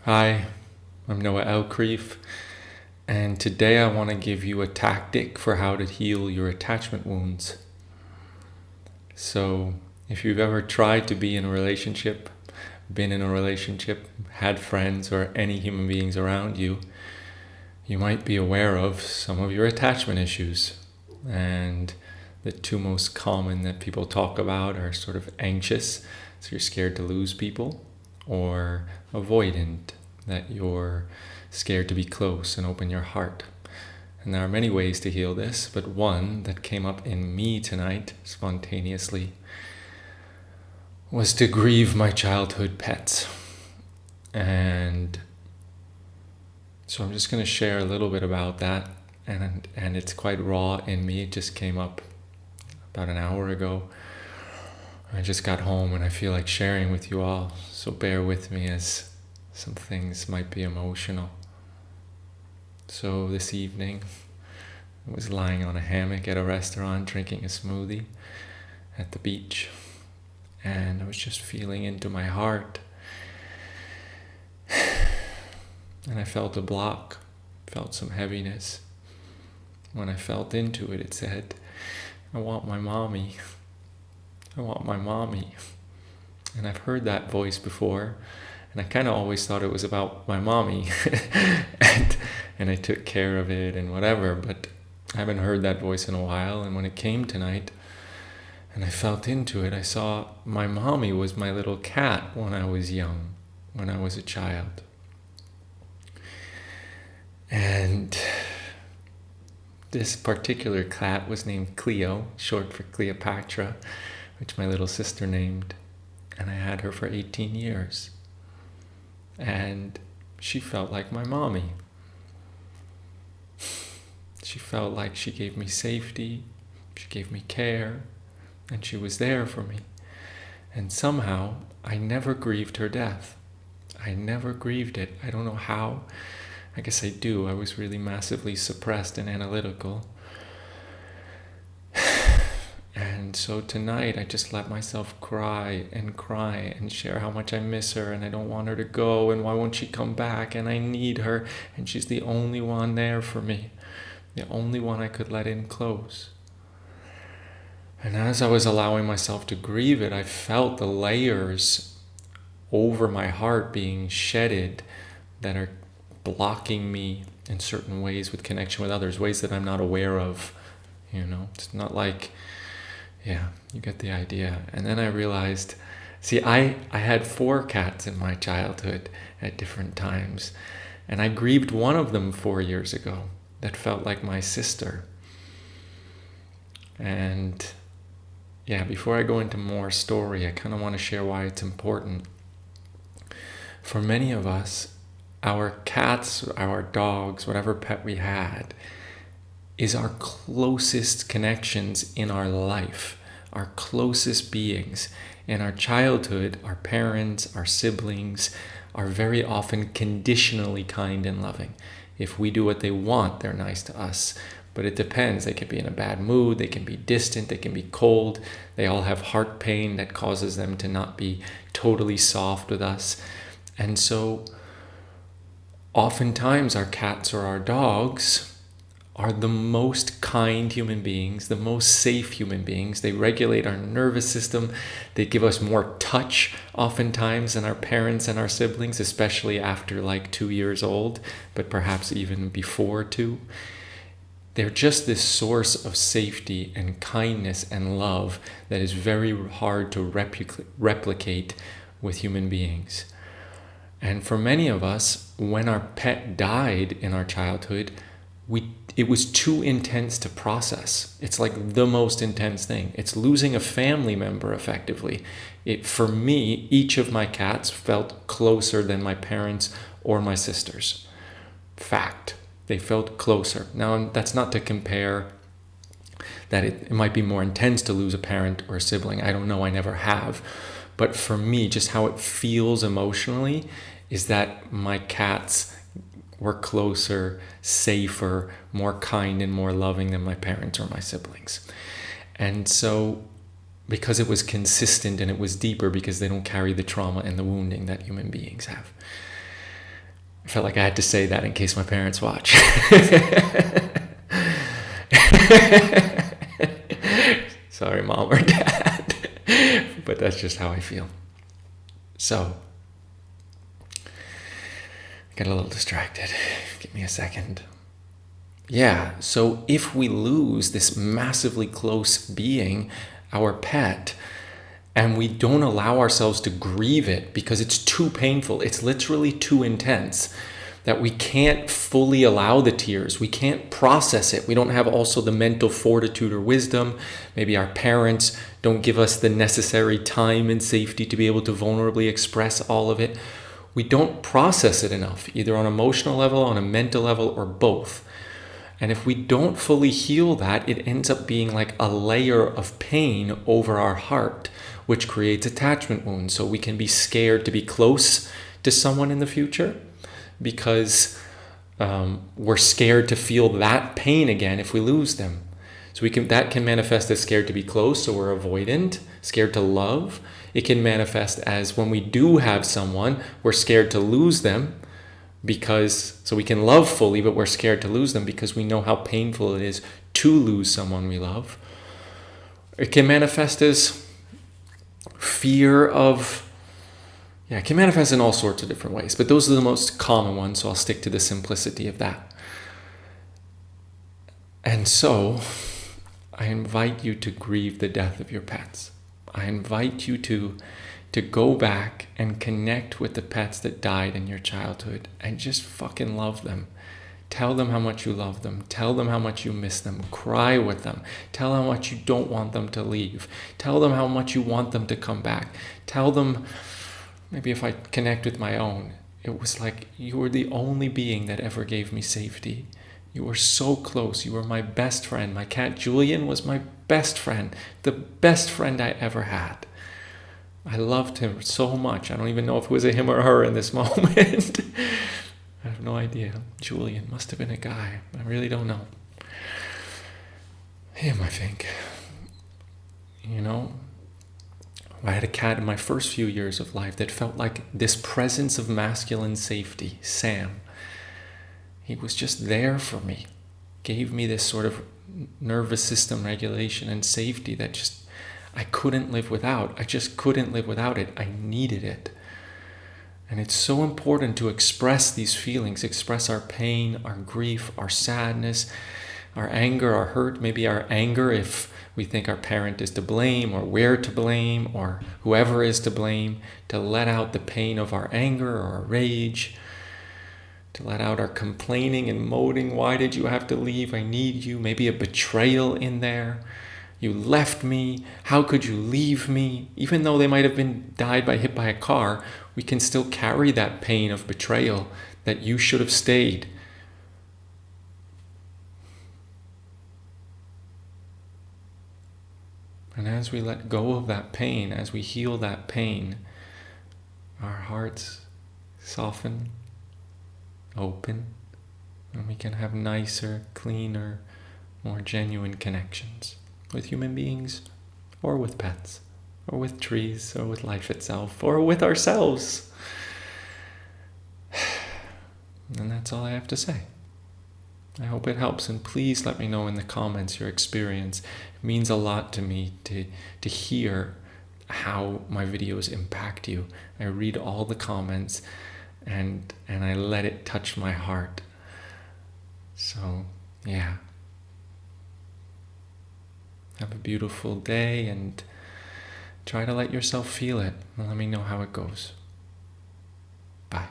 Hi, I'm Noah Elkreef, and today I want to give you a tactic for how to heal your attachment wounds. So, if you've ever tried to be in a relationship, been in a relationship, had friends or any human beings around you, you might be aware of some of your attachment issues. And the two most common that people talk about are sort of anxious, so you're scared to lose people, or avoidant, that you're scared to be close and open your heart. And there are many ways to heal this, but one that came up in me tonight spontaneously was to grieve my childhood pets. And so I'm just going to share a little bit about that, and it's quite raw in me. It just came up about an hour ago. I just got home and I feel like sharing with you all, so bear with me as some things might be emotional. So this evening, I was lying on a hammock at a restaurant drinking a smoothie at the beach, and I was just feeling into my heart. And I felt a block, felt some heaviness. When I felt into it, it said, I want my mommy. I want my mommy. And I've heard that voice before, and I kind of always thought it was about my mommy. and I took care of it and whatever, but I haven't heard that voice in a while. And when it came tonight, and I felt into it, I saw my mommy was my little cat when I was young, when I was a child. And this particular cat was named Cleo, short for Cleopatra, which my little sister named. And I had her for 18 years. And she felt like my mommy. She felt like she gave me safety, she gave me care, and she was there for me. And somehow, I never grieved her death. I never grieved it. I don't know how. I guess I do. I was really massively suppressed and analytical. And so tonight I just let myself cry and share how much I miss her, and I don't want her to go, and why won't she come back, and I need her, and she's the only one there for me, the only one I could let in close. And as I was allowing myself to grieve it, I felt the layers over my heart being shedded that are blocking me in certain ways with connection with others, ways that I'm not aware of. It's not like, yeah, you get the idea. And then I realized, I had 4 cats in my childhood at different times, and I grieved one of them 4 years ago that felt like my sister. And yeah, before I go into more story, I kind of want to share why it's important. For many of us, our cats, our dogs, whatever pet we had, is our closest connections in our life, our closest beings. In our childhood, our parents, our siblings are very often conditionally kind and loving. If we do what they want, they're nice to us. But it depends. They can be in a bad mood, they can be distant, they can be cold. They all have heart pain that causes them to not be totally soft with us. And so oftentimes our cats or our dogs are the most kind human beings, the most safe human beings. They regulate our nervous system. They give us more touch oftentimes than our parents and our siblings, especially after like 2 years old, but perhaps even before 2. They're just this source of safety and kindness and love that is very hard to replicate with human beings. And for many of us, when our pet died in our childhood, it was too intense to process. It's like the most intense thing. It's losing a family member, effectively. For me, each of my cats felt closer than my parents or my sisters. Fact. They felt closer. Now, that's not to compare that it might be more intense to lose a parent or a sibling. I don't know. I never have. But for me, just how it feels emotionally is that my cats were closer, safer, more kind and more loving than my parents or my siblings. And so because it was consistent and it was deeper, because they don't carry the trauma and the wounding that human beings have. I felt like I had to say that in case my parents watch. Sorry, mom or dad. But that's just how I feel. So, I got a little distracted. Give me a second. Yeah, so if we lose this massively close being, our pet, and we don't allow ourselves to grieve it because it's too painful, it's literally too intense, that we can't fully allow the tears, we can't process it, we don't have also the mental fortitude or wisdom, maybe our parents don't give us the necessary time and safety to be able to vulnerably express all of it, we don't process it enough, either on an emotional level, on a mental level, or both. And if we don't fully heal that, it ends up being like a layer of pain over our heart, which creates attachment wounds. So we can be scared to be close to someone in the future because we're scared to feel that pain again if we lose them. So that can manifest as scared to be close, so we're avoidant, scared to love. It can manifest as when we do have someone, we're scared to lose them, so we can love fully, but we're scared to lose them because we know how painful it is to lose someone we love. It can manifest as fear of, it can manifest in all sorts of different ways, but those are the most common ones, so I'll stick to the simplicity of that. And so, I invite you to grieve the death of your pets. I invite you to go back and connect with the pets that died in your childhood and just fucking love them. Tell them how much you love them. Tell them how much you miss them. Cry with them. Tell them how much you don't want them to leave. Tell them how much you want them to come back. Tell them, maybe if I connect with my own, it was like, you were the only being that ever gave me safety. You were so close. You were my best friend. My cat Julian was my best friend. The best friend I ever had. I loved him so much. I don't even know if it was a him or her in this moment. I have no idea. Julian must have been a guy. I really don't know. Him, I think. I had a cat in my first few years of life that felt like this presence of masculine safety, Sam. He was just there for me. Gave me this sort of nervous system regulation and safety that just I couldn't live without. I just couldn't live without it. I needed it. And it's so important to express these feelings, express our pain, our grief, our sadness, our anger, our hurt, maybe our anger if we think our parent is to blame or we're to blame or whoever is to blame, to let out the pain of our anger or our rage, to let out our complaining and moaning. Why did you have to leave? I need you. Maybe a betrayal in there. You left me. How could you leave me? Even though they might have died by hit by a car, we can still carry that pain of betrayal that you should have stayed. And as we let go of that pain, as we heal that pain, our hearts soften, open, and we can have nicer, cleaner, more genuine connections with human beings, or with pets, or with trees, or with life itself, or with ourselves. And that's all I have to say. I hope it helps, and please let me know in the comments your experience. It means a lot to me to hear how my videos impact you. I read all the comments and I let it touch my heart. So, yeah. Have a beautiful day and try to let yourself feel it and let me know how it goes. Bye.